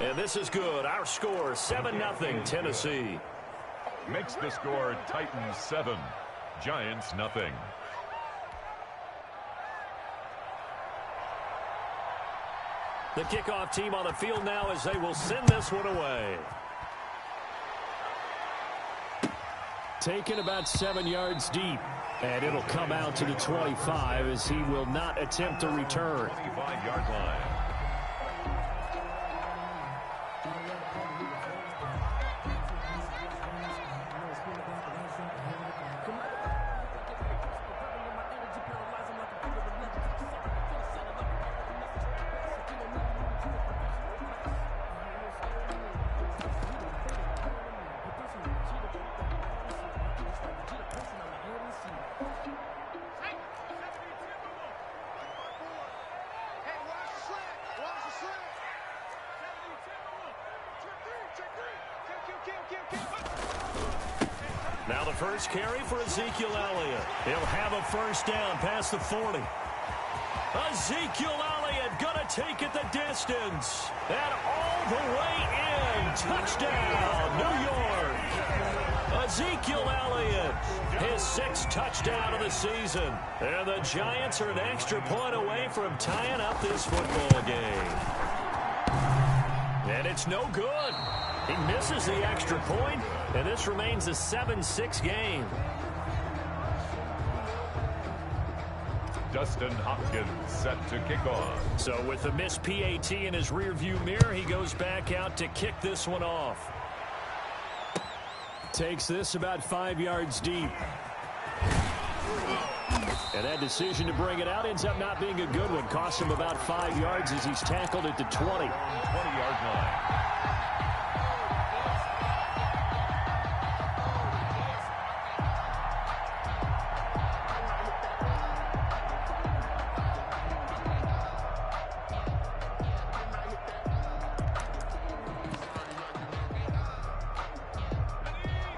And this is good. Our score, 7-0 Tennessee. Makes the score Titans 7, Giants nothing. The kickoff team on the field now as they will send this one away. Taken about 7 yards deep. And it'll come out to the 25 as he will not attempt to return. 25-yard line. Now the first carry for Ezekiel Elliott. He'll have a first down past the 40. Ezekiel Elliott going to take it the distance. And all the way in. Touchdown, New York. Ezekiel Elliott, his 6th touchdown of the season. And the Giants are an extra point away from tying up this football game. And it's no good. He misses the extra point, and this remains a 7-6 game. Dustin Hopkins set to kick off. So with the missed PAT in his rearview mirror, he goes back out to kick this one off. Takes this about 5 yards deep. And that decision to bring it out ends up not being a good one. Costs him about 5 yards as he's tackled at the 20. 20-yard line.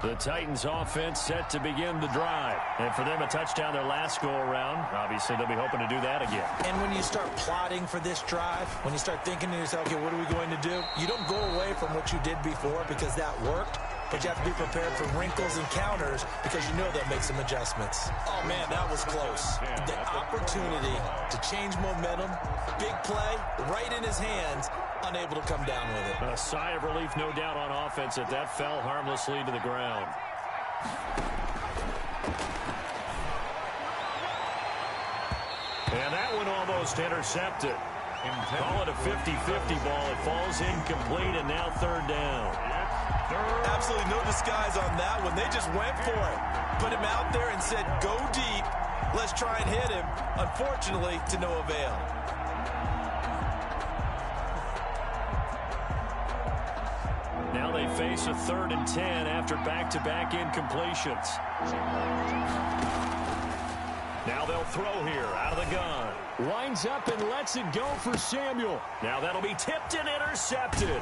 The Titans offense set to begin the drive. And for them, a touchdown their last go-around. Obviously, they'll be hoping to do that again. And when you start plotting for this drive, when you start thinking to yourself, okay, what are we going to do? You don't go away from what you did before because that worked. But you have to be prepared for wrinkles and counters because you know they'll make some adjustments. Oh, man, that was close. The opportunity to change momentum, big play, right in his hands, unable to come down with it. A sigh of relief, no doubt, on offense that fell harmlessly to the ground. And that one almost intercepted. Call it a 50-50 ball. It falls incomplete, and now third down. Absolutely no disguise on that one. They just went for it. Put him out there and said, go deep. Let's try and hit him. Unfortunately, to no avail. Now they face a 3rd and 10 after back-to-back incompletions. Now they'll throw here out of the gun. Winds up and lets it go for Samuel. Now that'll be tipped and intercepted.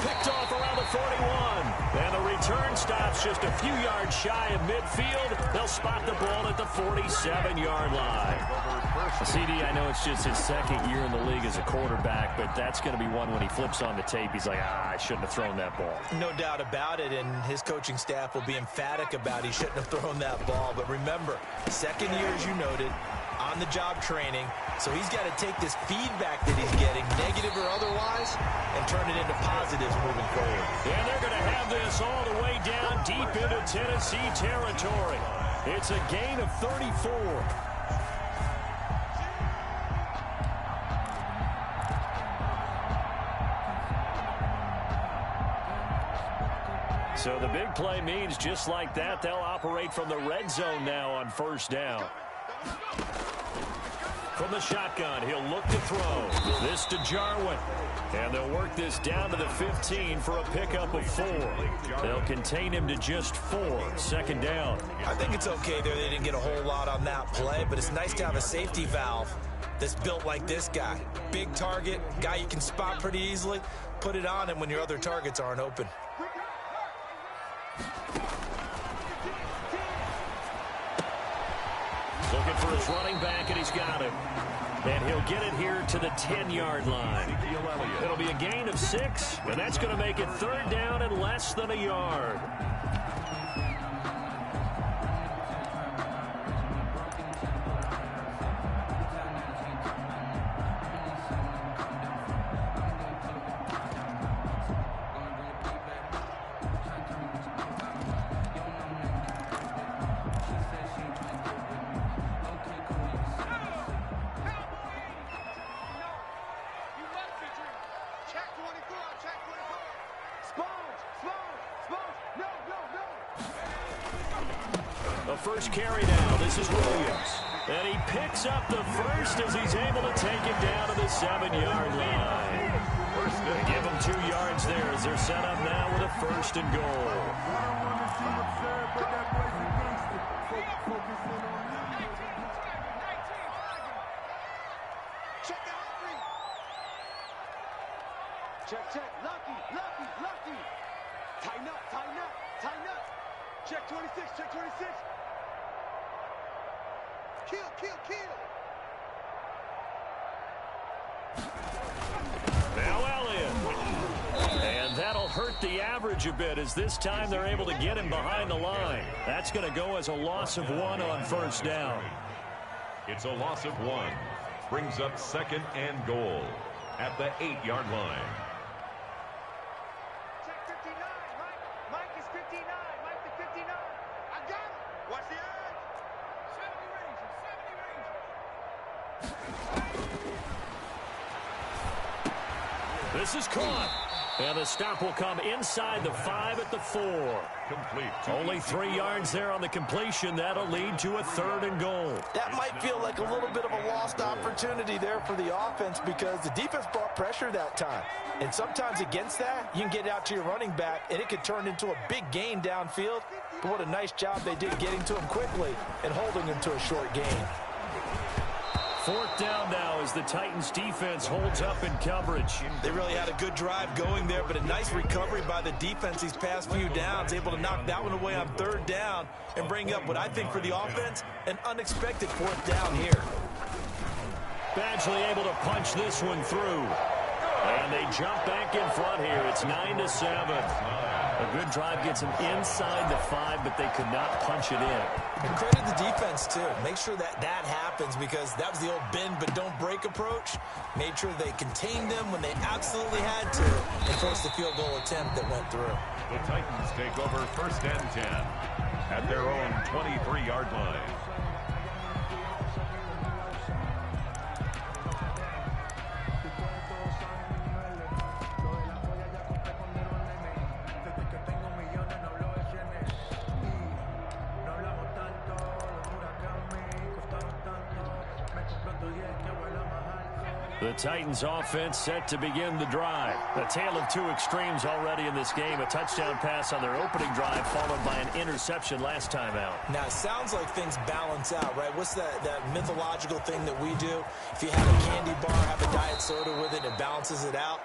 Picked off around the 41. And the return stops just a few yards shy of midfield. They'll spot the ball at the 47-yard line. CD, I know it's just his 2nd year in the league as a quarterback, but that's going to be one when he flips on the tape. He's like, I shouldn't have thrown that ball. No doubt about it, and his coaching staff will be emphatic about he shouldn't have thrown that ball. But remember, 2nd year, as you noted, on-the-job training, so he's got to take this feedback that he's getting, negative or otherwise, and turn it into positives moving forward. And they're going to have this all the way down deep into Tennessee territory. It's a gain of 34. So the big play means just like that, they'll operate from the red zone now on first down. From the shotgun, he'll look to throw. This to Jarwin. And they'll work this down to the 15 for a pickup of 4. They'll contain him to just 4. 2nd down. I think it's okay there. They didn't get a whole lot on that play, but it's nice to have a safety valve that's built like this guy. Big target, guy you can spot pretty easily. Put it on him when your other targets aren't open. Looking for his running back, and he's got him. And he'll get it here to the 10-yard line. It'll be a gain of 6, and that's going to make it 3rd down and less than a yard. The first carry now. This is Williams. And he picks up the first as he's able to take it down to the 7-yard line. They give him 2 yards there as they're set up now with a 1st and goal. Check. Lucky. Tighten up. Check 26. Kill. Now Elliott. And that'll hurt the average a bit as this time they're able to get him behind the line. That's going to go as a loss of 1 on 1st down. It's a loss of 1. Brings up 2nd and goal at the 8-yard line. Check 59. Mike is 59. Mike the 59. I got it. Watch the edge. 70 range. This is caught. And the stop will come inside the 5 at the 4. Complete. Only 3 yards there on the completion. That'll lead to a 3rd and goal. That might feel like a little bit of a lost opportunity there for the offense because the defense brought pressure that time. And sometimes against that, you can get out to your running back, and it could turn into a big gain downfield. But what a nice job they did getting to him quickly and holding him to a short gain. 4th down now as the Titans defense holds up in coverage. They really had a good drive going there, but a nice recovery by the defense these past few downs, able to knock that one away on 3rd down and bring up what I think for the offense, an unexpected 4th down here. Badgley able to punch this one through. And they jump back in front here. It's 9-7. A good drive gets them inside the 5, but they could not punch it in. And credit the defense, too. Make sure that happens because that was the old bend but don't break approach. Made sure they contained them when they absolutely had to and forced the field goal attempt that went through. The Titans take over 1st and 10 at their own 23-yard line. The Titans offense set to begin the drive. A tale of 2 extremes already in this game. A touchdown pass on their opening drive followed by an interception last time out. Now, it sounds like things balance out, right? What's that mythological thing that we do? If you have a candy bar, have a diet soda with it, it balances it out.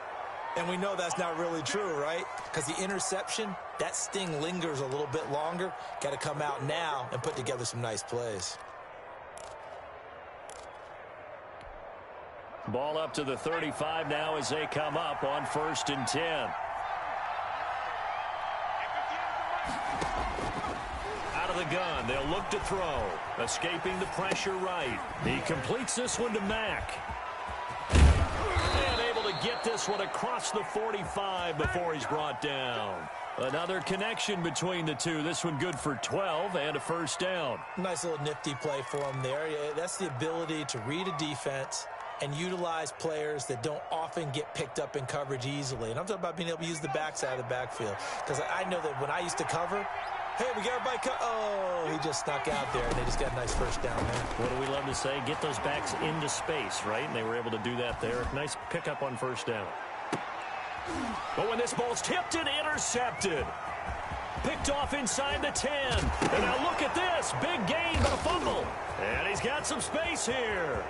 And we know that's not really true, right? Because the interception, that sting lingers a little bit longer. Got to come out now and put together some nice plays. Ball up to the 35 now as they come up on 1st and 10. Out of the gun, they'll look to throw. Escaping the pressure right. He completes this one to Mack. And able to get this one across the 45 before he's brought down. Another connection between the two. This one good for 12 and a 1st down. Nice little nifty play for him there. Yeah, that's the ability to read a defense and utilize players that don't often get picked up in coverage easily. And I'm talking about being able to use the backside of the backfield. Because I know that when I used to cover, hey, we got everybody oh, he just snuck out there, and they just got a nice 1st down there. What do we love to say? Get those backs into space, right? And they were able to do that there. Nice pickup on 1st down. But when this ball's tipped and intercepted. Picked off inside the 10. And now look at this. Big gain, but a fumble. And he's got some space here.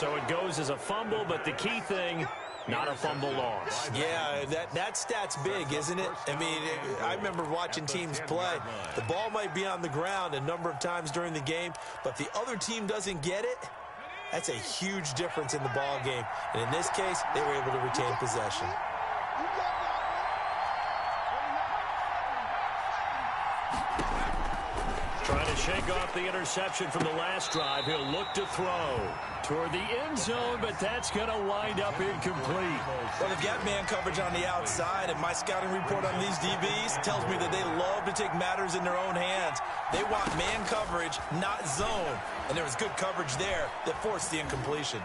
So it goes as a fumble, but the key thing, not a fumble loss. Yeah, that stat's big, isn't it? I mean, I remember watching teams play. The ball might be on the ground a number of times during the game, but if the other team doesn't get it, that's a huge difference in the ball game. And in this case, they were able to retain possession. Trying to shake off the interception from the last drive. He'll look to throw toward the end zone, but that's going to wind up incomplete. Well, they've got man coverage on the outside, and my scouting report on these DBs tells me that they love to take matters in their own hands. They want man coverage, not zone. And there was good coverage there that forced the incompletion.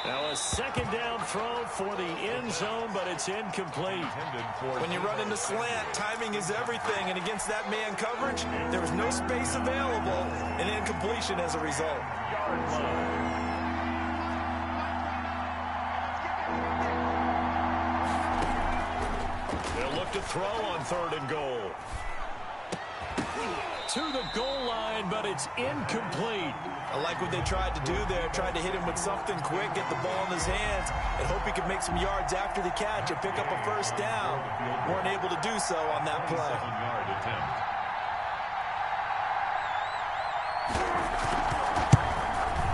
Now a second down throw for the end zone, but it's incomplete. When you run into slant, timing is everything. And against that man coverage, there was no space available, and incompletion as a result. They'll look to throw on 3rd and goal. To the goal line, but it's incomplete. I like what they tried to do there. Tried to hit him with something quick, get the ball in his hands, and hope he could make some yards after the catch and pick up a first down. Weren't able to do so on that play.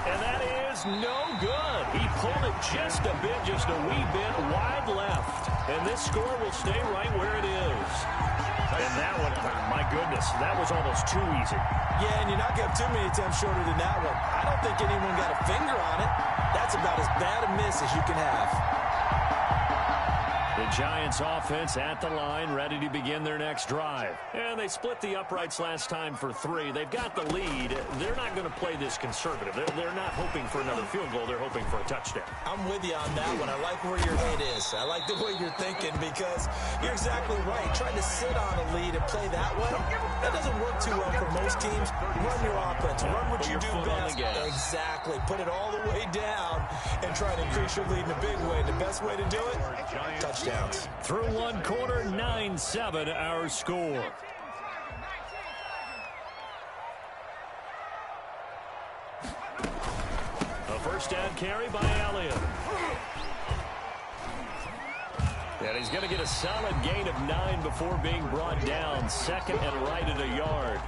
And that is no good. He pulled it just a wee bit wide left. And this score will stay right where it is. And that one, my goodness, that was almost too easy. Yeah, and you're not going to have too many attempts shorter than that one. I don't think anyone got a finger on it. That's about as bad a miss as you can have. The Giants offense at the line, ready to begin their next drive. And they split the uprights last time for 3. They've got the lead. They're not going to play this conservative. They're not hoping for another field goal. They're hoping for a touchdown. I'm with you on that one. I like where your head is. I like the way you're thinking because you're exactly right. Trying to sit on a lead and play that way, that doesn't work too well for most teams. Run your offense. Run what you do best. Exactly. Put it all the way down and try to increase your lead in a big way. The best way to do it, touchdown. Through one quarter, 9-7 our score. A first down carry by Elliott. And he's going to get a solid gain of 9 before being brought down. 2nd and right at a yard.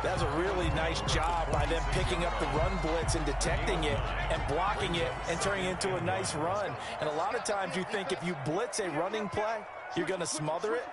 That was a really nice job by them picking up the run blitz and detecting it and blocking it and turning it into a nice run. And a lot of times you think if you blitz a running play, you're going to smother it.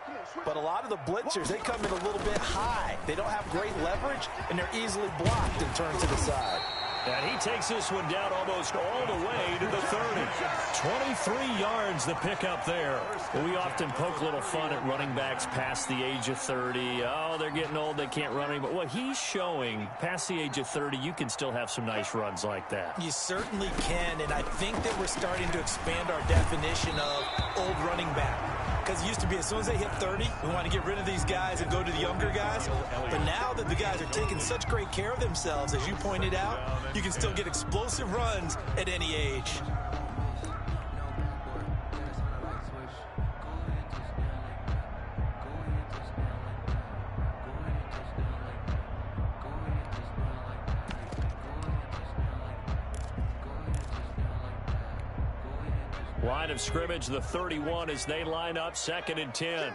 But a lot of the blitzers, they come in a little bit high. They don't have great leverage, and they're easily blocked and turned to the side. And he takes this one down almost all the way to the 30. 23 yards the pickup there. We often poke a little fun at running backs past the age of 30. Oh, they're getting old, they can't run anymore. Well, he's showing past the age of 30, you can still have some nice runs like that. You certainly can, and I think that we're starting to expand our definition of old running back. Because it used to be as soon as they hit 30, we want to get rid of these guys and go to the younger guys. But now that the guys are taking such great care of themselves, as you pointed out, you can still get explosive runs at any age. Line of scrimmage, the 31 as they line up 2nd and 10.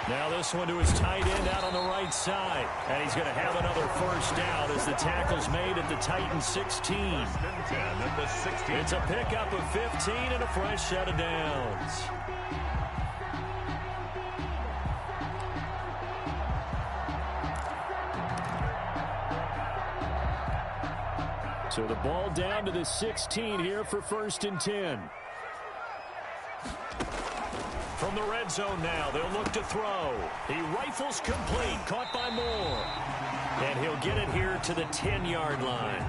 Now this one to his tight end out on the right side. And he's going to have another first down as the tackle's made at the Titans 16. It's a pickup of 15 and a fresh set of downs. So the ball down to the 16 here for 1st and 10. From the red zone now, they'll look to throw. He rifles complete, caught by Moore. And he'll get it here to the 10-yard line.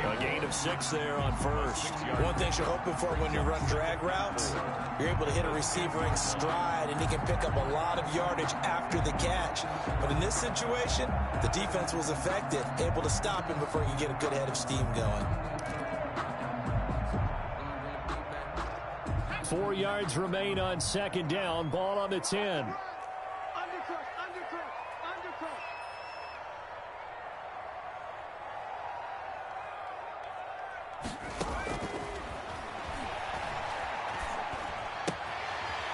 A gain of 6 there on first. One thing you're hoping for when you run drag routes, you're able to hit a receiver in stride, and he can pick up a lot of yardage after the catch. But in this situation, the defense was effective, able to stop him before he could get a good head of steam going. 4 yards remain on 2nd down. Ball on the 10.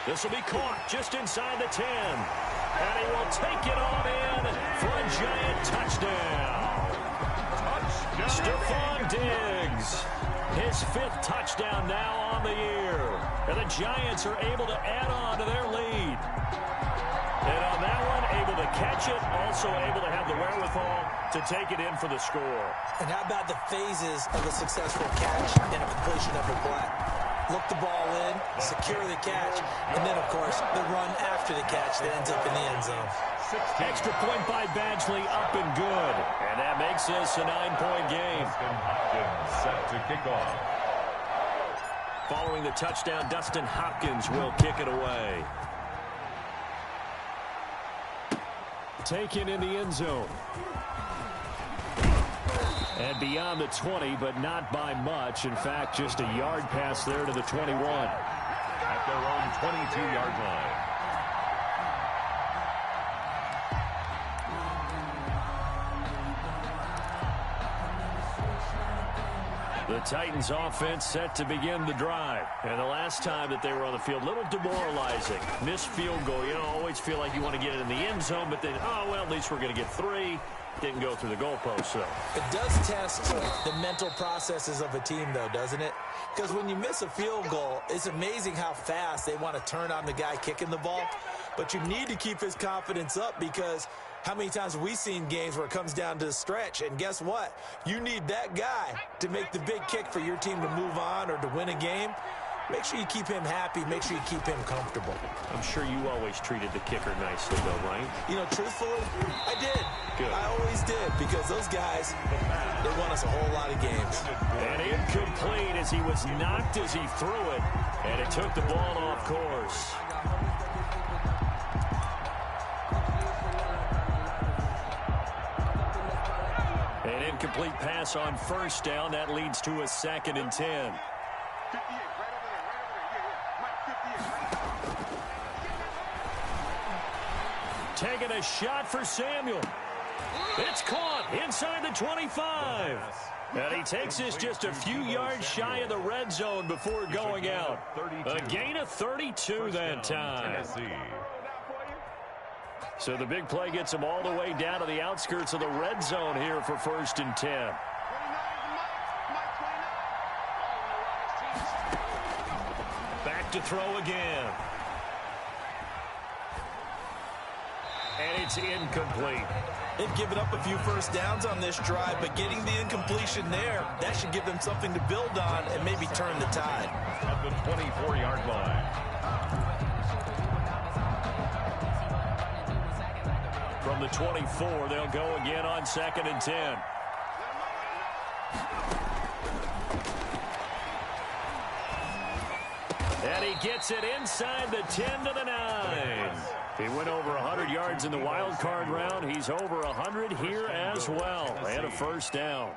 This will be caught just inside the 10. And he will take it on in for a giant touchdown. Stephon Diggs, his 5th touchdown now on the year. And the Giants are able to add on to their lead. And on that one, able to catch it, also able to have the wherewithal to take it in for the score. And how about the phases of a successful catch and a completion of a play? Look the ball in, secure the catch, and then, of course, the run after the catch that ends up in the end zone. Extra point by Badgley, up and good. And that makes this a 9-point game. Set to kick off. Following the touchdown, Dustin Hopkins will kick it away. Taken in the end zone. And beyond the 20, but not by much. In fact, just a yard pass there to the 21. At their own 22-yard line. The Titans offense set to begin the drive. And the last time that they were on the field, a little demoralizing. Missed field goal. You know, always feel like you want to get it in the end zone, but then, oh, well, at least we're going to get 3. Didn't go through the goalpost, so. It does test the mental processes of a team, though, doesn't it? Because when you miss a field goal, it's amazing how fast they want to turn on the guy kicking the ball. But you need to keep his confidence up, because how many times have we seen games where it comes down to the stretch? And guess what? You need that guy to make the big kick for your team to move on or to win a game. Make sure you keep him happy. Make sure you keep him comfortable. I'm sure you always treated the kicker nicely, though, right? You know, truthfully, I did. Good. I always did, because those guys, they won us a whole lot of games. And incomplete as he was knocked as he threw it. And it took the ball off course. An incomplete pass on first down. That leads to a 2nd and 10. Taking a shot for Samuel. It's caught inside the 25. And he takes this just a few yards shy of the red zone before going out. A gain of 32 that time. So the big play gets him all the way down to the outskirts of the red zone here for 1st and 10. Back to throw again. And it's incomplete. They've given up a few first downs on this drive, but getting the incompletion there, that should give them something to build on and maybe turn the tide. At the 24-yard line. From the 24, they'll go again on 2nd and 10. And he gets it inside the 10 to the 9. He went over 100 yards in the wild card round. He's over 100 here as well. And a first down.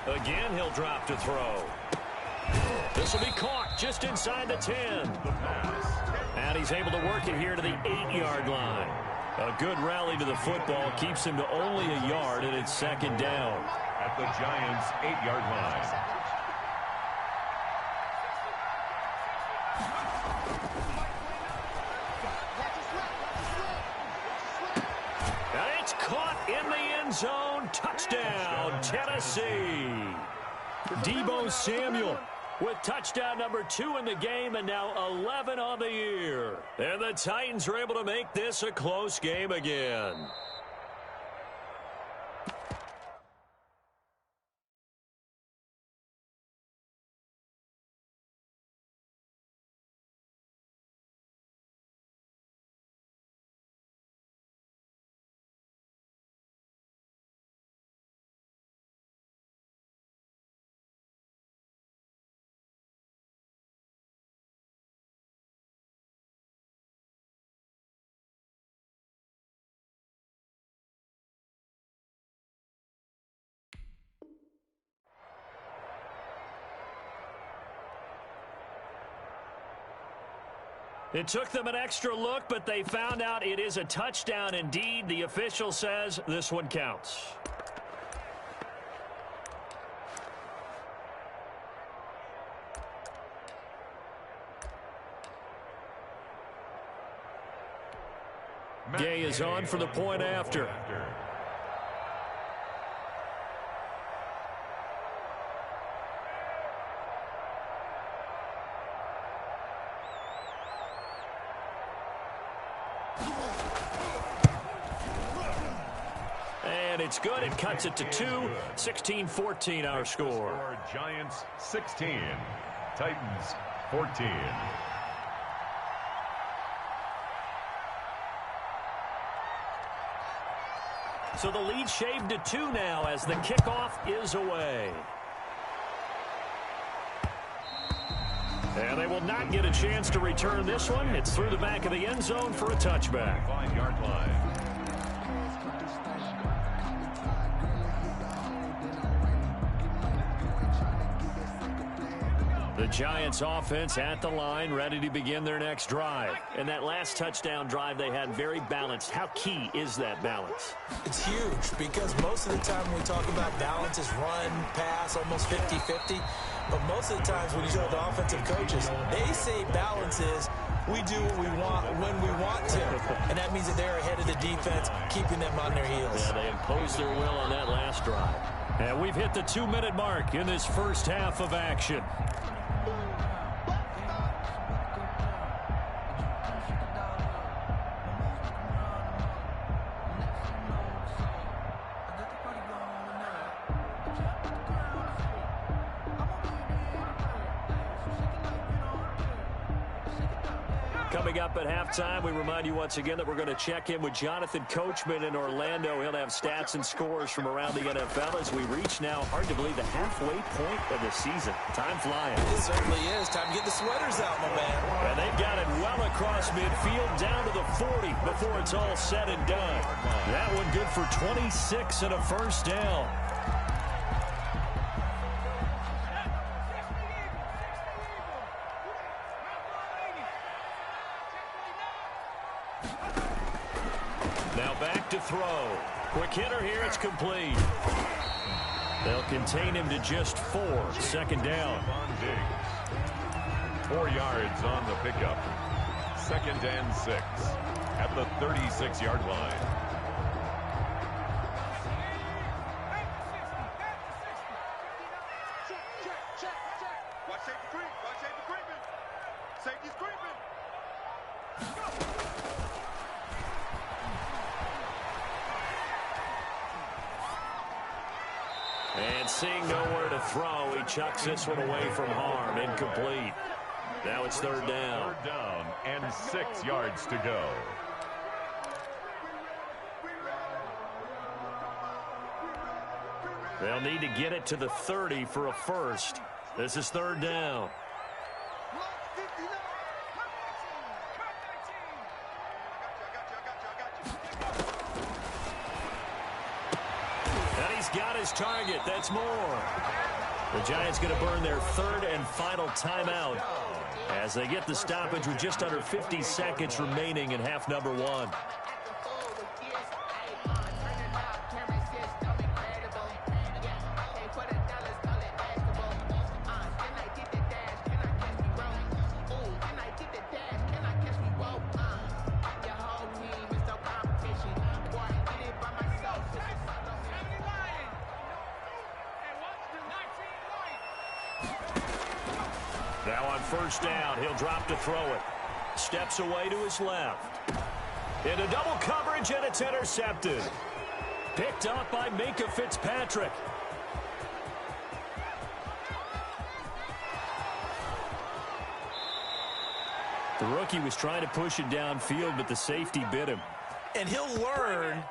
Again, he'll drop to throw. This will be caught just inside the 10. And he's able to work it here to the 8-yard line. A good rally to the football keeps him to only a yard, and it's 2nd down. At the Giants' 8-yard line. And it's caught in the end zone. Touchdown, Tennessee. Deebo Samuel with touchdown number 2 in the game, and now 11 on the year. And the Titans are able to make this a close game again. It took them an extra look, but they found out it is a touchdown indeed. The official says this one counts. Gay is on for the point after. And it's good. It cuts it to 2. 16-14 our score. Giants 16. Titans 14. So the lead shaved to 2 now as the kickoff is away. And they will not get a chance to return this one. It's through the back of the end zone for a touchback. 5-yard line. The Giants offense at the line, ready to begin their next drive. And that last touchdown drive they had very balanced. How key is that balance? It's huge because most of the time when we talk about balance is run, pass, almost 50-50. But most of the times when you talk to offensive coaches, they say balance is we do what we want when we want to. And that means that they're ahead of the defense, keeping them on their heels. Yeah, they imposed their will on that last drive. And we've hit the 2-minute mark in this first half of action. Coming up at halftime, we remind you once again that we're going to check in with Jonathan Coachman in Orlando. He'll have stats and scores from around the NFL as we reach now, hard to believe, the halfway point of the season. Time flying. It certainly is. Time to get the sweaters out, my man. And they've got it well across midfield, down to the 40 before it's all said and done. That one good for 26 and a first down. Now back to throw. Quick hitter here, it's complete. They'll contain him to just 4. Second down. 4 yards on the pickup. 2nd and 6 at the 36-yard line. Watch safety creep. Watch safety creeping. Safety's creeping. And seeing nowhere to throw, he chucks this one away from harm. Incomplete. Now it's third down. 3rd down and 6 yards to go. They'll need to get it to the 30 for a first. This is third down. And he's got his target. That's more. The Giants going to burn their 3rd and final timeout as they get the stoppage with just under 50 seconds remaining in half number 1. Now on first down, he'll drop to throw it. Steps away to his left. Into double coverage, and it's intercepted. Picked up by Minka Fitzpatrick. The rookie was trying to push it downfield, but the safety bit him. And he'll learn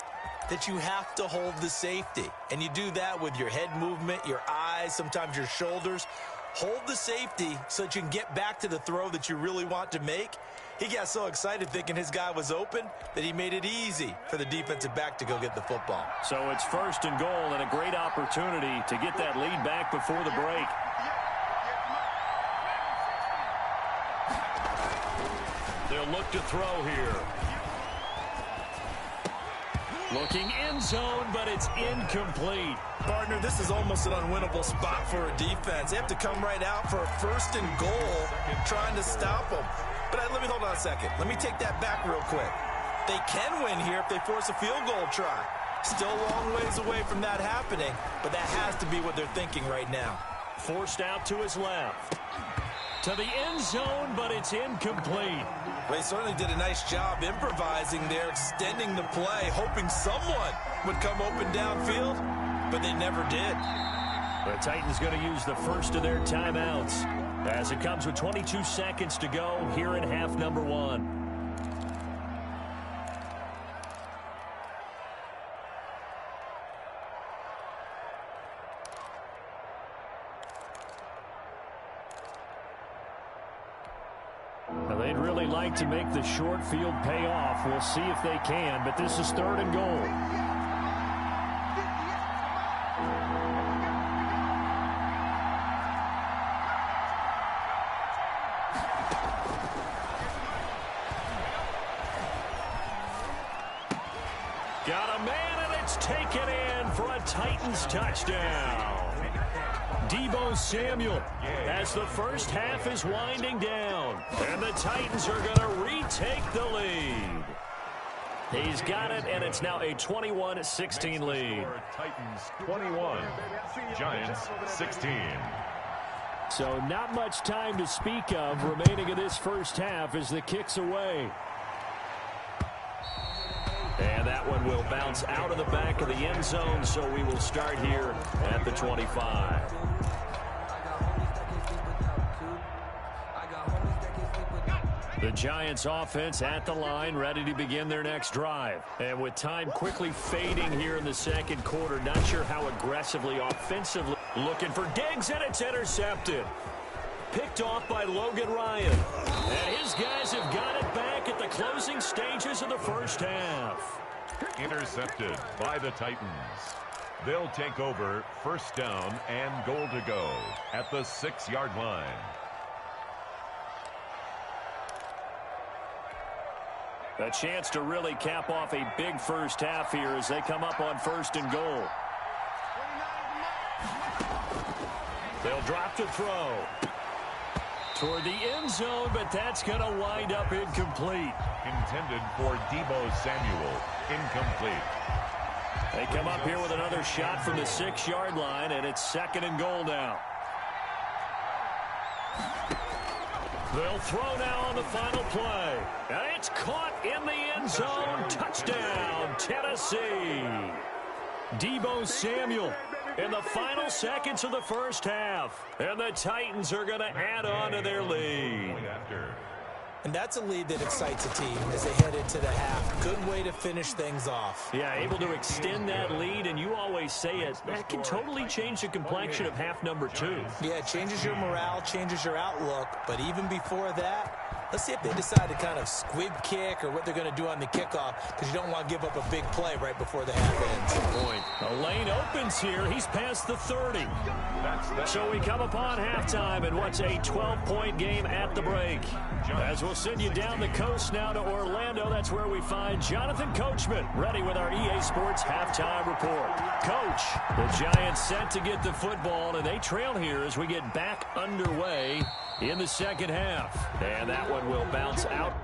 that you have to hold the safety. And you do that with your head movement, your eyes, sometimes your shoulders. Hold the safety so that you can get back to the throw that you really want to make. He got so excited thinking his guy was open that he made it easy for the defensive back to go get the football. So it's first and goal and a great opportunity to get that lead back before the break. They'll look to throw here. Looking end zone, but it's incomplete. Partner, this is almost an unwinnable spot for a defense. They have to come right out for a 1st and goal, trying to stop them. But let me hold on a second. Let me take that back real quick. They can win here if they force a field goal try. Still a long ways away from that happening, but that has to be what they're thinking right now. Forced out to his left. To the end zone, but it's incomplete. They certainly did a nice job improvising there, extending the play, hoping someone would come open downfield, but they never did. The Titans going to use the first of their timeouts as it comes with 22 seconds to go here in half number 1. They'd really like to make the short field pay off. We'll see if they can, but this is 3rd and goal. Got a man, and it's taken in for a Titans touchdown. Deebo Samuel as the first half is winding down. And the Titans are going to retake the lead. He's got it, and it's now a 21-16 lead. Titans 21, Giants 16. So not much time to speak of remaining in this first half as the kick's away. And that one will bounce out of the back of the end zone, so we will start here at the 25. The Giants offense at the line, ready to begin their next drive. And with time quickly fading here in the second quarter, not sure how aggressively, offensively. Looking for Diggs, and it's intercepted. Picked off by Logan Ryan. And his guys have got it back at the closing stages of the first half. Intercepted by the Titans. They'll take over 1st down and goal to go at the 6-yard line. A chance to really cap off a big first half here as they come up on 1st and goal. They'll drop to throw. Toward the end zone, but that's going to wind up incomplete. Intended for Deebo Samuel. Incomplete. They come up here with another shot from the 6-yard line, and it's 2nd and goal now. They'll throw now on the final play. And it's caught in the end zone. Touchdown, Tennessee. Deebo Samuel in the final seconds of the first half. And the Titans are going to add on to their lead. And that's a lead that excites a team as they head into the half. Good way to finish things off. Yeah, able to extend that lead, and you always say it, that can totally change the complexion of half number 2. Yeah, it changes your morale, changes your outlook. But even before that, let's see if they decide to kind of squib kick or what they're going to do on the kickoff, because you don't want to give up a big play right before the half ends. Good point. A lane opens here. He's past the 30. So we come upon halftime and what's a 12-point game at the break. As we'll send you down the coast now to Orlando, that's where we find Jonathan Coachman ready with our EA Sports halftime report. Coach, the Giants set to get the football, and they trail here as we get back underway in the second half. And that one will bounce out.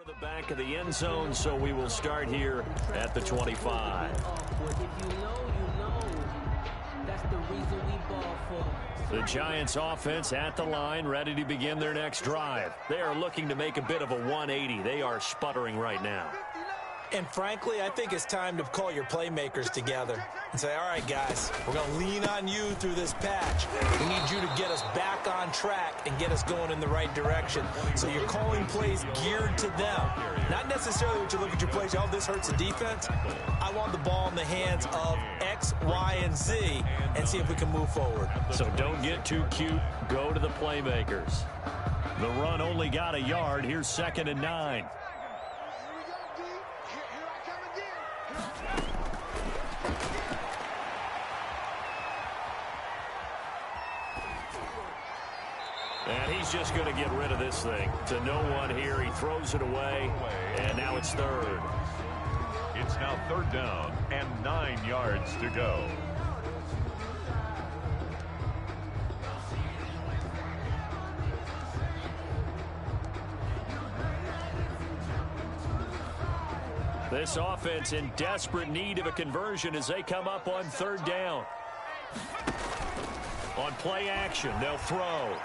The back of the end zone, so we will start here at the 25. If you know, you know. That's the reason we ball for. The Giants offense at the line, ready to begin their next drive. They are looking to make a bit of a 180. They are sputtering right now. And frankly, I think it's time to call your playmakers together and say, all right, guys, we're going to lean on you through this patch. We need you to get us back on track and get us going in the right direction. So you're calling plays geared to them. Not necessarily when you look at your plays, oh, this hurts the defense. I want the ball in the hands of X, Y, and Z and see if we can move forward. So don't get too cute. Go to the playmakers. The run only got a yard. Here's 2nd and 9. And he's just going to get rid of this thing. To no one here. He throws it away. And now it's 3rd. It's now 3rd down and 9 yards to go. This offense in desperate need of a conversion as they come up on 3rd down. On play action, they'll throw.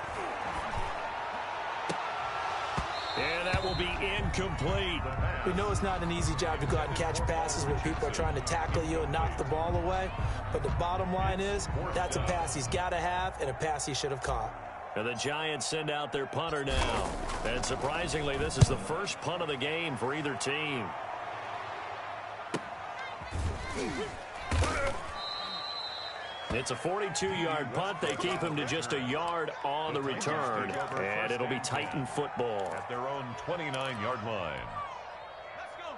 And that will be incomplete. We know it's not an easy job to go out and catch passes when people are trying to tackle you and knock the ball away. But the bottom line is, that's a pass he's got to have and a pass he should have caught. And the Giants send out their punter now. And surprisingly, this is the first punt of the game for either team. It's a 42-yard punt. They keep him to just a yard on the return. And it'll be Titan football. At their own 29-yard line.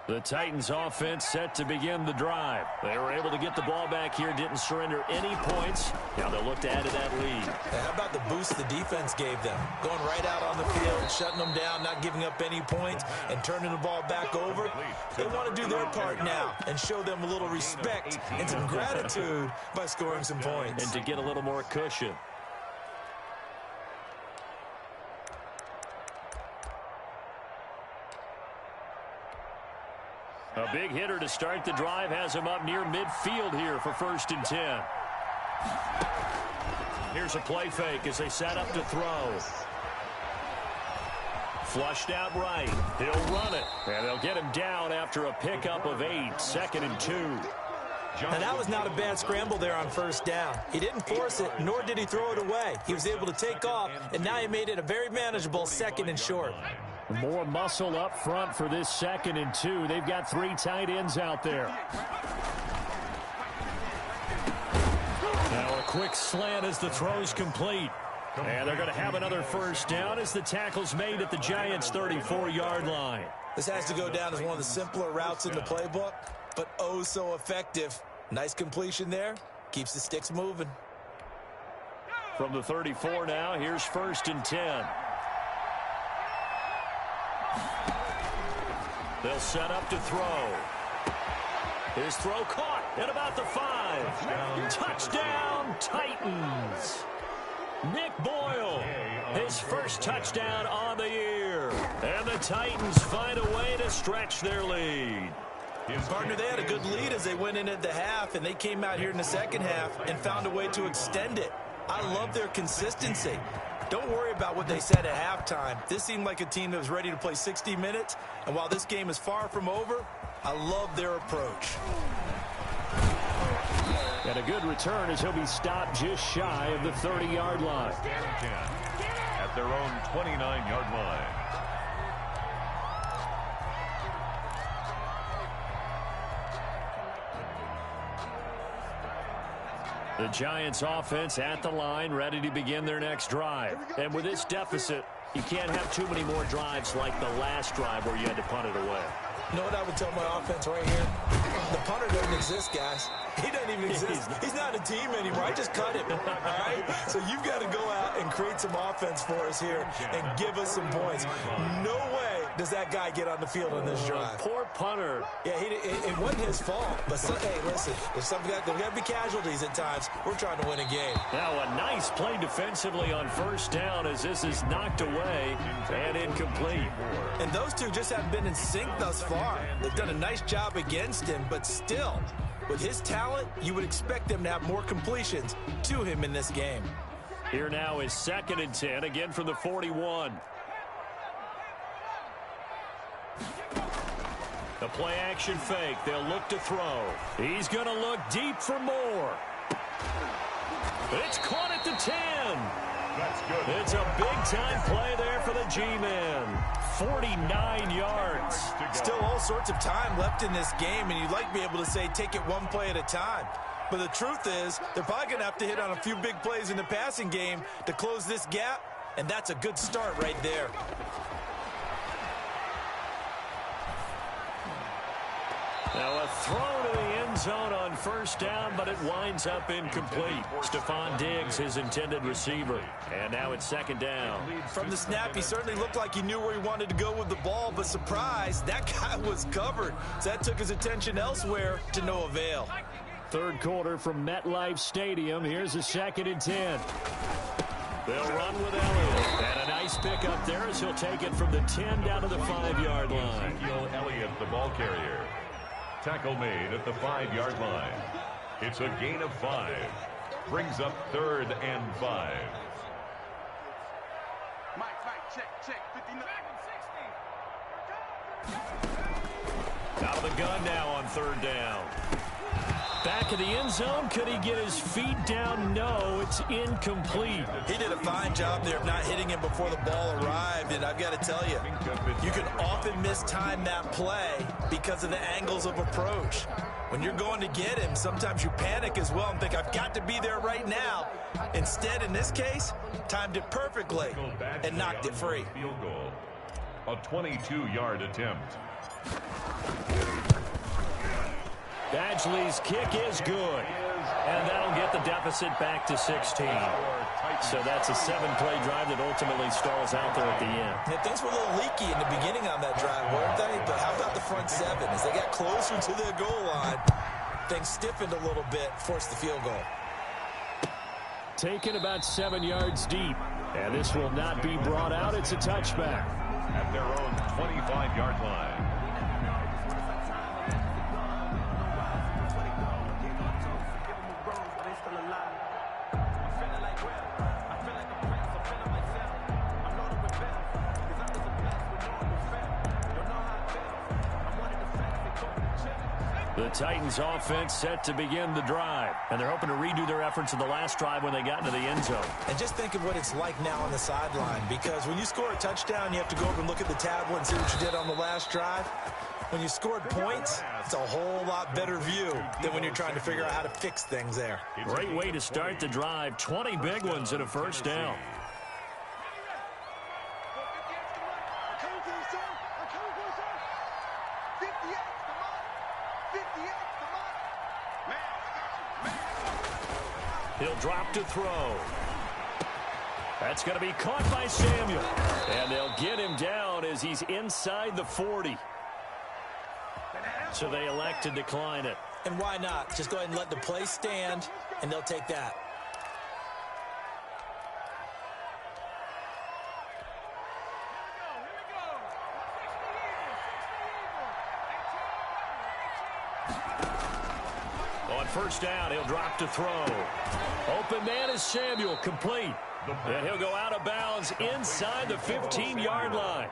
The Titans offense set to begin the drive. They were able to get the ball back here, didn't surrender any points. Now they'll look to add to that lead. How about the boost the defense gave them? Going right out on the field, shutting them down, not giving up any points, and turning the ball back over. They want to do their part now and show them a little respect and some gratitude by scoring some points. And to get a little more cushion. A big hitter to start the drive has him up near midfield here for 1st and 10. Here's a play fake as they set up to throw. Flushed out right. He'll run it. And they'll get him down after a pickup of 8. 2nd and 2. Now, that was not a bad scramble there on 1st down. He didn't force it, nor did he throw it away. He was able to take off, and now he made it a very manageable 2nd and short. More muscle up front for this 2nd and 2. They've got 3 tight ends out there. Now a quick slant as the throw's complete. And they're going to have another 1st down as the tackle's made at the Giants' 34-yard line. This has to go down as one of the simpler routes in the playbook, but oh so effective. Nice completion there. Keeps the sticks moving. From the 34 now, here's 1st and 10. They'll set up to throw. His throw caught at about the 5. Touchdown, Titans. Nick Boyle, his first touchdown on the year. And the Titans find a way to stretch their lead. Partner, they had a good lead as they went in at the half, and they came out here in the 2nd half and found a way to extend it. I love their consistency. Don't worry about what they said at halftime. This seemed like a team that was ready to play 60 minutes, and while this game is far from over, I love their approach. And a good return as he'll be stopped just shy of the 30-yard line. At their own 29-yard line. The Giants offense at the line, ready to begin their next drive. And with this deficit, you can't have too many more drives like the last drive where you had to punt it away. You know what I would tell my offense right here? The punter doesn't exist, guys. He doesn't even exist. He's not a team anymore. I just cut him, all right? So you've got to go out and create some offense for us here and give us some points. No way does that guy get on the field on this drive. Poor punter. Yeah, it wasn't his fault. But, hey, listen, there's got to be casualties at times. We're trying to win a game. Now a nice play defensively on 1st down as this is knocked away and incomplete. And those two just haven't been in sync thus far. They've done a nice job against him, but still, with his talent, you would expect them to have more completions to him in this game. Here now is 2nd and 10, again from the 41. The play action fake. They'll look to throw. He's going to look deep for more. It's caught at the 10. That's good. It's a big-time play there for the G-Man. 49 yards. Still all sorts of time left in this game, and you'd like to be able to say take it one play at a time. But the truth is, they're probably going to have to hit on a few big plays in the passing game to close this gap, and that's a good start right there. Now a throw to the end zone on 1st down, but it winds up incomplete. Stephon Diggs, his intended receiver. And now it's 2nd down. From the snap, he certainly looked like he knew where he wanted to go with the ball, but surprise, that guy was covered. So that took his attention elsewhere to no avail. 3rd quarter from MetLife Stadium. Here's a 2nd and 10. They'll run with Elliott. And a nice pickup there as he'll take it from the 10 down to the 5-yard line. Ezekiel Elliott, the ball carrier. Tackle made at the 5-yard line. It's a gain of 5. Brings up 3rd and 5. Mike, check. 59. Out of the gun now on 3rd down. Back of the end zone. Could he get his feet down? No, it's incomplete. He did a fine job there of not hitting him before the ball arrived, and I've got to tell you, you can often mistime that play because of the angles of approach. When you're going to get him, sometimes you panic as well and think, I've got to be there right now. Instead, in this case, timed it perfectly and knocked it free. Field goal. A 22-yard attempt. Badgley's kick is good. And that'll get the deficit back to 16. So that's a 7-play drive that ultimately stalls out there at the end. Yeah, things were a little leaky in the beginning on that drive, weren't they? But how about the front 7? As they got closer to the goal line, things stiffened a little bit, forced the field goal. Taken about 7 yards deep. And this will not be brought out. It's a touchback. At their own 25-yard line. The Titans offense set to begin the drive. And they're hoping to redo their efforts in the last drive when they got into the end zone. And just think of what it's like now on the sideline, because when you score a touchdown, you have to go over and look at the tablet and see what you did on the last drive. When you scored points, it's a whole lot better view than when you're trying to figure out how to fix things there. Great way to start the drive. 20 big ones and a 1st down. He'll drop to throw. That's going to be caught by Samuel. And they'll get him down as he's inside the 40. So they elect to decline it. And why not? Just go ahead and let the play stand, and they'll take that. On 1st down, he'll drop to throw. Open man is Samuel, complete. And he'll go out of bounds inside the 15-yard line.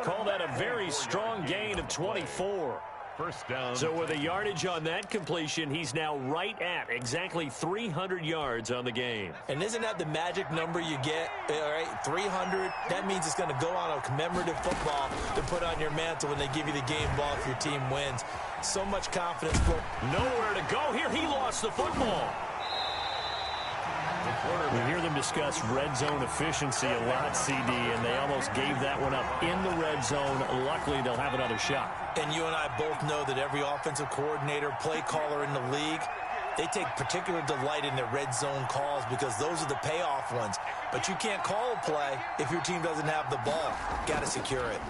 Call that a very strong gain of 24. 1st down. So with a yardage on that completion, he's now right at exactly 300 yards on the game. And isn't that the magic number you get? All right, 300. That means it's going to go on a commemorative football to put on your mantle when they give you the game ball if your team wins. So much confidence. Nowhere to go here. He lost the football. We hear them discuss red zone efficiency a lot, CD, and they almost gave that one up in the red zone. Luckily, they'll have another shot. And you and I both know that every offensive coordinator, play caller in the league, they take particular delight in their red zone calls because those are the payoff ones. But you can't call a play if your team doesn't have the ball. Got to secure it.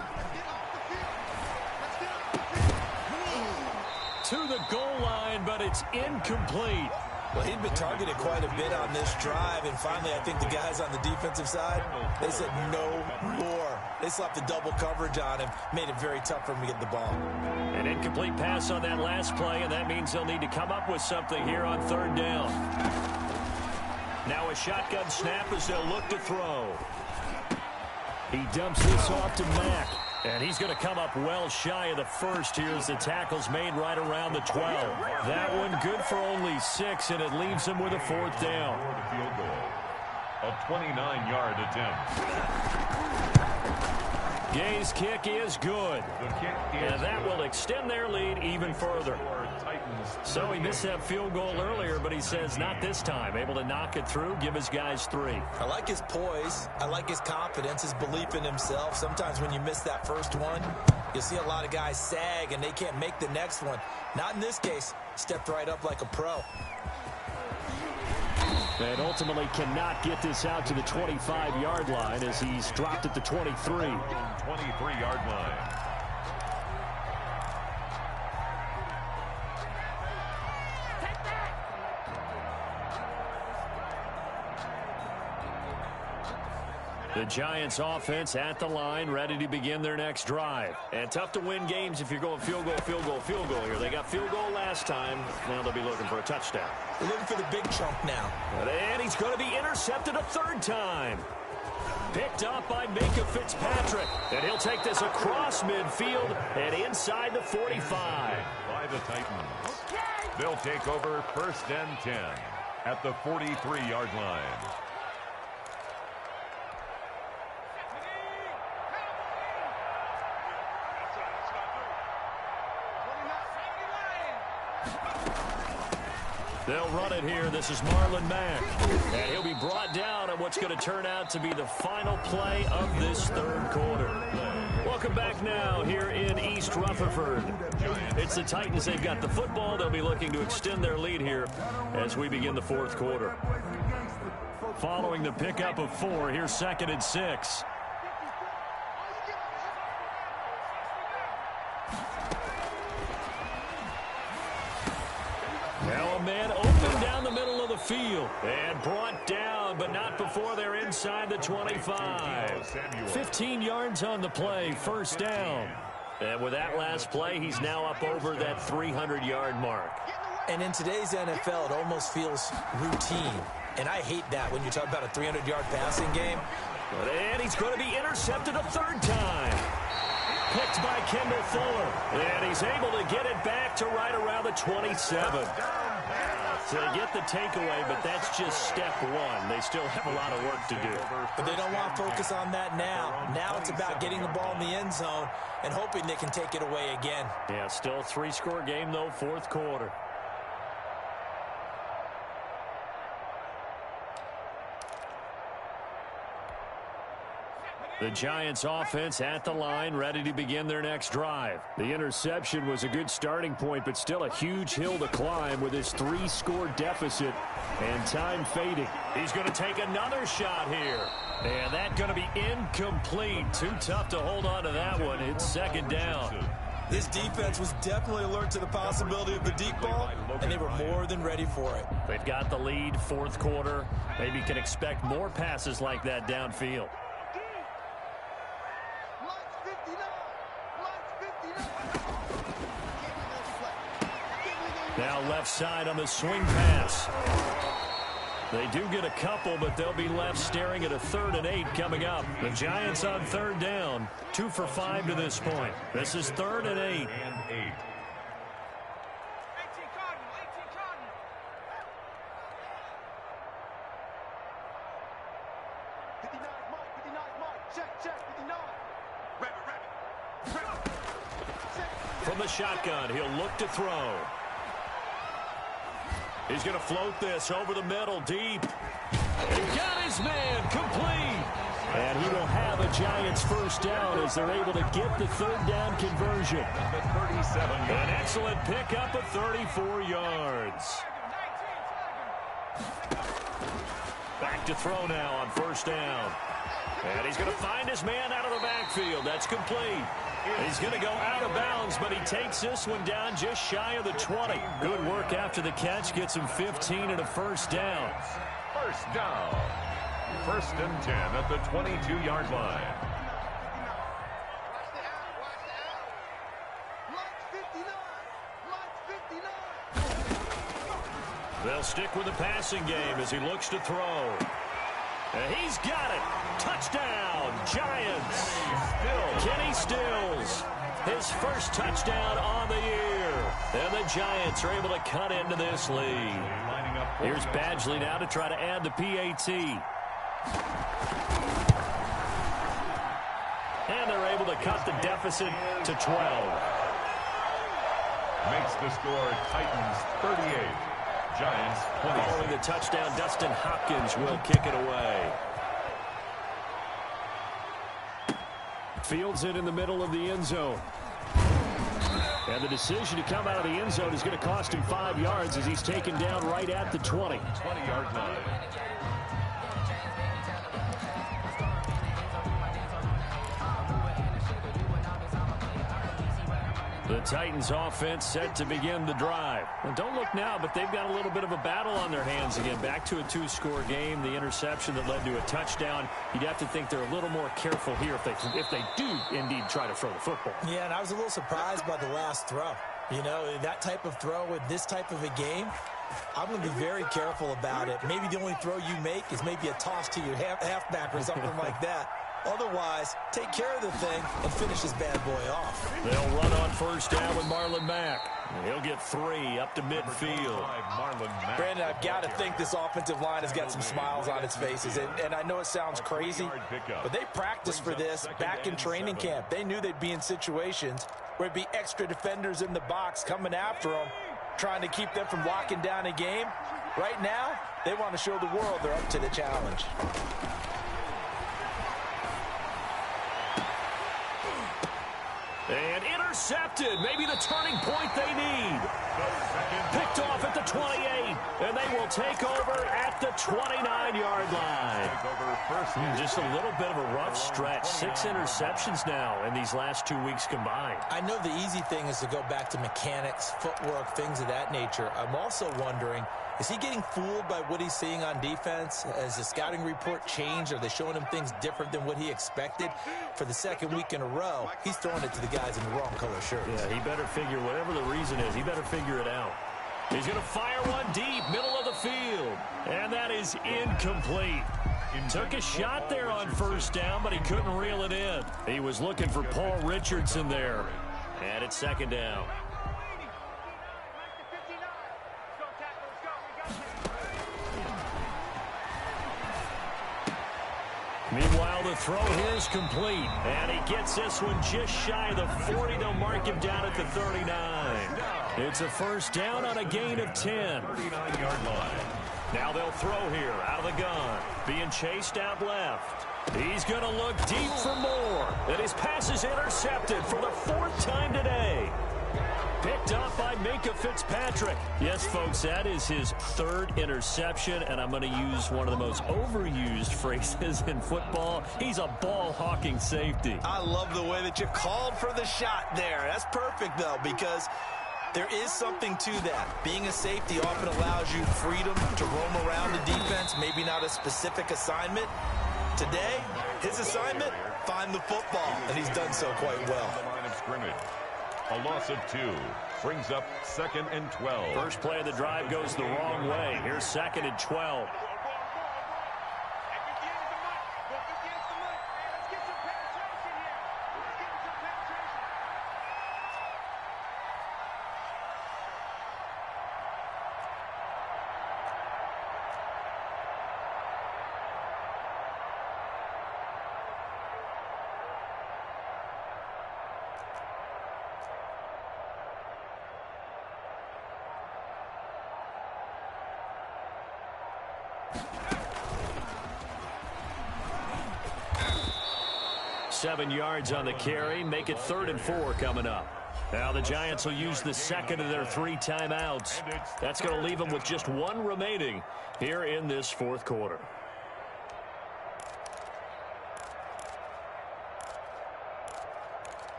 To the goal line, but it's incomplete. Well, he'd been targeted quite a bit on this drive, and finally I think the guys on the defensive side, they said no more. They slapped the double coverage on him, made it very tough for him to get the ball. An incomplete pass on that last play, and that means they'll need to come up with something here on 3rd down. Now a shotgun snap as they'll look to throw. He dumps this off to Mack. And he's going to come up well shy of the first here as the tackle's made right around the 12. That one good for only 6, and it leaves him with a 4th down. Field goal. A 29-yard attempt. Gay's kick is good. The kick is And that good. will extend their lead even further. So he missed that field goal earlier, but he says not this time. Able to knock it through, give his guys 3. I like his poise. I like his confidence, his belief in himself. Sometimes when you miss that first one, you'll see a lot of guys sag and they can't make the next one. Not in this case. Stepped right up like a pro. And ultimately cannot get this out to the 25-yard line as he's dropped at the 23. 23-yard line. The Giants offense at the line, ready to begin their next drive. And tough to win games if you're going field goal, field goal, field goal here. They got field goal last time. Now they'll be looking for a touchdown. They're looking for the big chunk now. And he's going to be intercepted a 3rd time. Picked up by Minka Fitzpatrick. And he'll take this across midfield and inside the 45. By the Titans. They'll take over 1st and 10 at the 43-yard line. They'll run it here. This is Marlon Mack. And he'll be brought down on what's going to turn out to be the final play of this 3rd quarter. Welcome back now here in East Rutherford. It's the Titans. They've got the football. They'll be looking to extend their lead here as we begin the 4th quarter. Following the pickup of 4, here's 2nd and 6. Now a man open down the middle of the field and brought down, but not before they're inside the 25. 15 yards on the play, 1st down. And with that last play, he's now up over that 300-yard mark. And in today's NFL, it almost feels routine. And I hate that when you talk about a 300-yard passing game. And he's going to be intercepted a 3rd time. Picked by Kendall Fuller. And he's able to get it back to right around the 27. So they get the takeaway, but that's just step 1. They still have a lot of work to do. But they don't want to focus on that now. Now it's about getting the ball in the end zone and hoping they can take it away again. Yeah, still a 3-score game, though, 4th quarter. The Giants offense at the line, ready to begin their next drive. The interception was a good starting point, but still a huge hill to climb with his 3-score deficit and time fading. He's going to take another shot here. And that's going to be incomplete. Too tough to hold on to that one. It's 2nd down. This defense was definitely alert to the possibility of the deep ball, and they were more than ready for it. They've got the lead, 4th quarter. Maybe can expect more passes like that downfield. Now left side on the swing pass. They do get a couple, but they'll be left staring at a 3rd and 8 coming up. The Giants on 3rd down, 2 for 5 to this point. This is 3rd and 8. From the shotgun, he'll look to throw. He's going to float this over the middle, deep. He got his man, complete. And he will have a Giants 1st down as they're able to get the 3rd down conversion. An excellent pickup of 34 yards. Back to throw now on 1st down. And he's going to find his man out of the backfield. That's complete. He's going to go out of bounds, but he takes this one down just shy of the 20. Good work after the catch. Gets him 15 and a 1st down. 1st down. 1st and 10 at the 22-yard line. They'll stick with the passing game as he looks to throw. And he's got it. Touchdown, Giants. Kenny Stills, his first touchdown on the year. And the Giants are able to cut into this lead. Here's Badgley now to try to add the PAT. And they're able to cut the deficit to 12. Makes the score Titans 38. Giants 20. Following the touchdown, Dustin Hopkins will kick it away. Fields it in the middle of the end zone. And the decision to come out of the end zone is going to cost him 5 yards as he's taken down right at the 20. 20-yard line. The Titans offense set to begin the drive. And don't look now, but they've got a little bit of a battle on their hands again. Back to a 2-score game. The interception that led to a touchdown. You'd have to think they're a little more careful here if they do indeed try to throw the football. Yeah, and I was a little surprised by the last throw. You know, that type of throw with this type of a game, I'm going to be very careful about it. Maybe the only throw you make is maybe a toss to your halfback or something like that. Otherwise, take care of the thing and finish this bad boy off. They'll run on first down with Marlon Mack. He'll get 3 up to midfield. Brandon, I've got to think this offensive line has got some smiles on its faces. And I know it sounds crazy, but they practiced for this back in training camp. They knew they'd be in situations where it'd be extra defenders in the box coming after them, trying to keep them from locking down a game. Right now, they want to show the world they're up to the challenge. And intercepted. Maybe the turning point they need. Picked off at the 28. And they will take over at the 29-yard line. Just a little bit of a rough stretch. 6 interceptions now in these last 2 weeks combined. I know the easy thing is to go back to mechanics, footwork, things of that nature. I'm also wondering, is he getting fooled by what he's seeing on defense? Has the scouting report changed? Are they showing him things different than what he expected? For the second week in a row, he's throwing it to the guys in the wrong color shirts. Yeah, he better figure, whatever the reason is, he better figure it out. He's going to fire one deep, middle of the field. And that is incomplete. Took a shot there on first down, but he couldn't reel it in. He was looking for Paul Richardson there. And it's second down. Meanwhile, the throw here is complete. And he gets this one just shy of the 40. They'll mark him down at the 39. It's a first down on a gain of 10. 39-yard line. Now they'll throw here out of the gun. Being chased out left. He's going to look deep for more. And his pass is intercepted for the 4th time today. Picked up by Minkah Fitzpatrick. Yes, folks, that is his 3rd interception, and I'm going to use one of the most overused phrases in football. He's a ball-hawking safety. I love the way that you called for the shot there. That's perfect, though, because there is something to that. Being a safety often allows you freedom to roam around the defense, maybe not a specific assignment. Today, his assignment, find the football, and he's done so quite well. The line of scrimmage. A loss of 2 brings up 2nd and 12. First play of the drive goes the wrong way. Here's 2nd and 12. Seven yards on the carry. Make it 3rd and 4 coming up. Now the Giants will use the 2nd of their 3 timeouts. That's going to leave them with just 1 remaining here in this 4th quarter.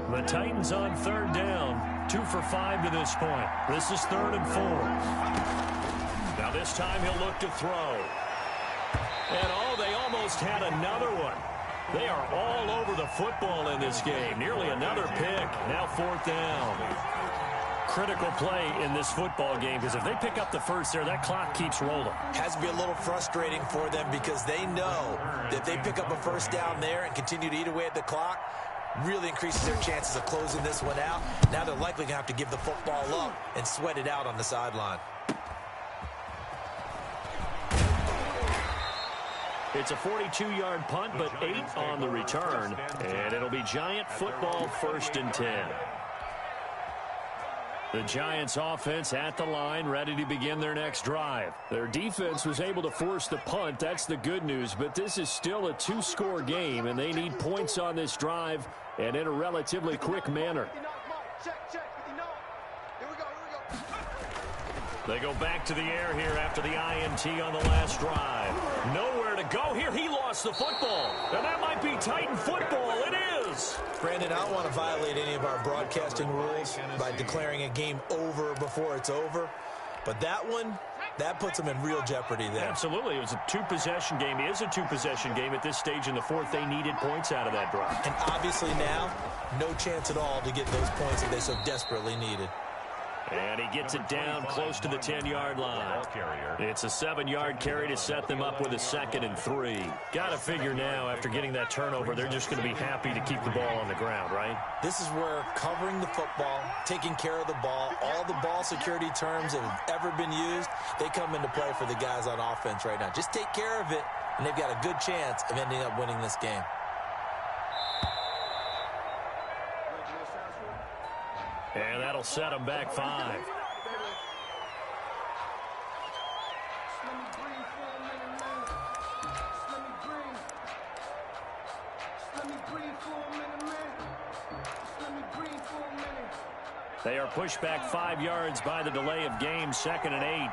The Titans on 3rd down. 2 for 5 to this point. This is 3rd and 4. Now this time he'll look to throw. And they almost had another one. They are all over the football in this game. Nearly another pick. Now 4th down. critical play in this football game because if they pick up the first there, that clock keeps rolling. Has to be a little frustrating for them because they know that if they pick up a first down there and continue to eat away at the clock, really increases their chances of closing this one out. Now they're likely going to have to give the football up and sweat it out on the sideline. It's a 42-yard punt, but 8 on the return, and it'll be Giant football 1st and 10. The Giants offense at the line, ready to begin their next drive. Their defense was able to force the punt. That's the good news, but this is still a 2-score game, and they need points on this drive and in a relatively quick manner. They go back to the air here after the INT on the last drive. Nowhere to go here. He lost the football, and that might be Titan football. It is. Brandon, I don't want to violate any of our broadcasting rules by declaring a game over before it's over, but that one, that puts them in real jeopardy there. Absolutely. It was a 2-possession game. It is a 2-possession game at this stage in the fourth. They needed points out of that drive. And obviously now, no chance at all to get those points that they so desperately needed. And he gets it down close to the 10-yard line. It's a 7-yard carry to set them up with a 2nd and 3. Got to figure now, after getting that turnover, they're just going to be happy to keep the ball on the ground, right? This is where covering the football, taking care of the ball, all the ball security terms that have ever been used, they come into play for the guys on offense right now. Just take care of it, and they've got a good chance of ending up winning this game. And that'll set them back 5. They are pushed back 5 yards by the delay of game, 2nd and 8.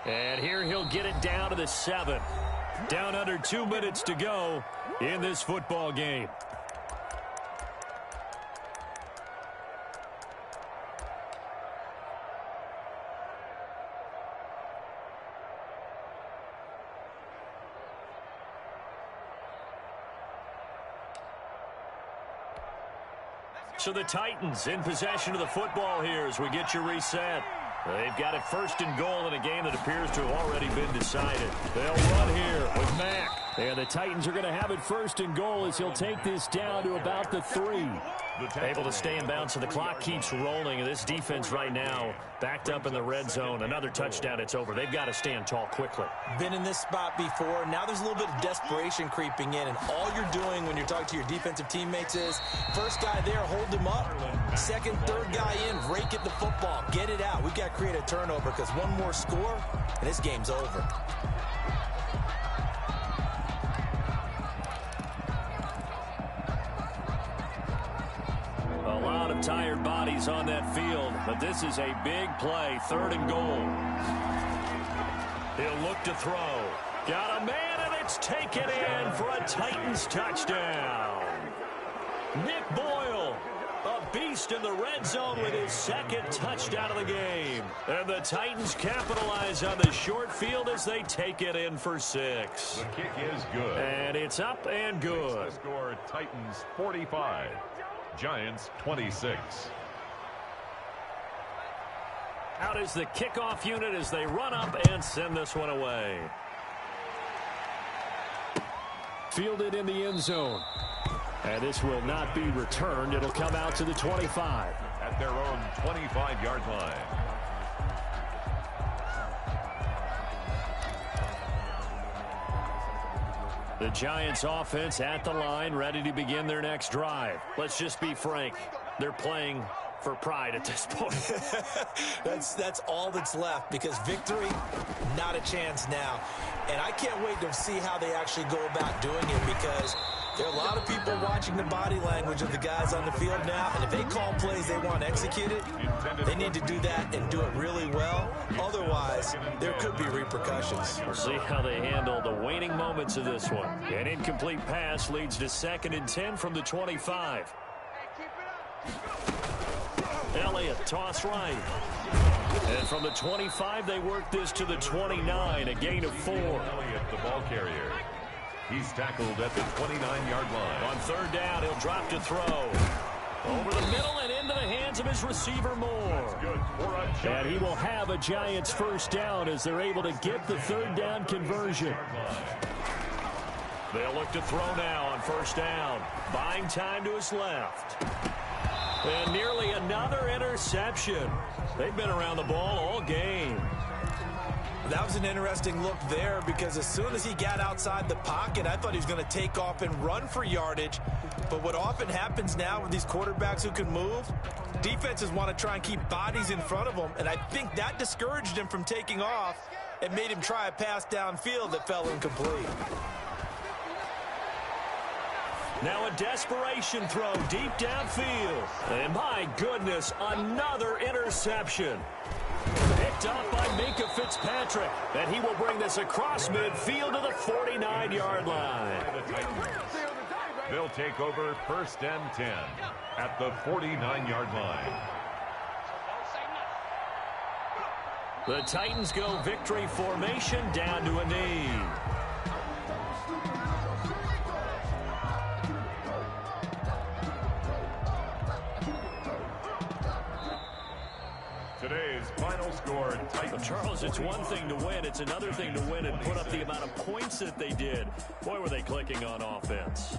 And here he'll get it down to the 7. Down under 2 minutes to go in this football game. So the Titans in possession of the football here as we get you reset. They've got it 1st and goal in a game that appears to have already been decided. They'll run here with Mack. And the Titans are going to have it 1st and goal as he'll take this down to about the 3. Able to stay in bounds, so the clock keeps rolling. And this defense right now backed up in the red zone. Another touchdown, it's over. They've got to stand tall quickly. Been in this spot before. Now there's a little bit of desperation creeping in. And all you're doing when you're talking to your defensive teammates is, first guy there, hold him up. 2nd, 3rd guy in, rake at the football. Get it out. We've got to create a turnover because one more score, and this game's over. A lot of tired bodies on that field, but this is a big play, 3rd and goal. He'll look to throw. Got a man, and it's taken in for a Titans touchdown. Nick Boyle, a beast in the red zone with his 2nd touchdown of the game. And the Titans capitalize on the short field as they take it in for 6. The kick is good. And it's up and good. The score, Titans 45, Giants 26. Out is the kickoff unit as they run up and send this one away. Fielded in the end zone. And this will not be returned. It'll come out to the 25. At their own 25-yard line. The Giants offense at the line, ready to begin their next drive. Let's just be frank. They're playing for pride at this point. That's all that's left because victory, not a chance now. And I can't wait to see how they actually go about doing it because there are a lot of people watching the body language of the guys on the field now, and if they call plays they want executed, they need to do that and do it really well. Otherwise, there could be repercussions. We'll see how they handle the waning moments of this one. An incomplete pass leads to 2nd and 10 from the 25. Elliott, toss right. And from the 25, they work this to the 29, a gain of 4. Elliott, the ball carrier. He's tackled at the 29-yard line. On third down, he'll drop to throw. Over the middle and into the hands of his receiver, Moore. Good for a Giants. And he will have a Giants first down as they're able to get the third down conversion. They'll look to throw now on first down. Buying time to his left. And nearly another interception. They've been around the ball all game. That was an interesting look there because as soon as he got outside the pocket, I thought he was going to take off and run for yardage. But what often happens now with these quarterbacks who can move, defenses want to try and keep bodies in front of them, and I think that discouraged him from taking off and made him try a pass downfield that fell incomplete. Now a desperation throw deep downfield. And my goodness, another interception. Picked up by Minkah Fitzpatrick. And he will bring this across midfield to the 49-yard line. They'll take over first and 10 at the 49-yard line. The Titans go victory formation down to a knee. Today's final score, Titans. Charles, it's one thing to win. It's another thing to win and put up the amount of points that they did. Boy, were they clicking on offense.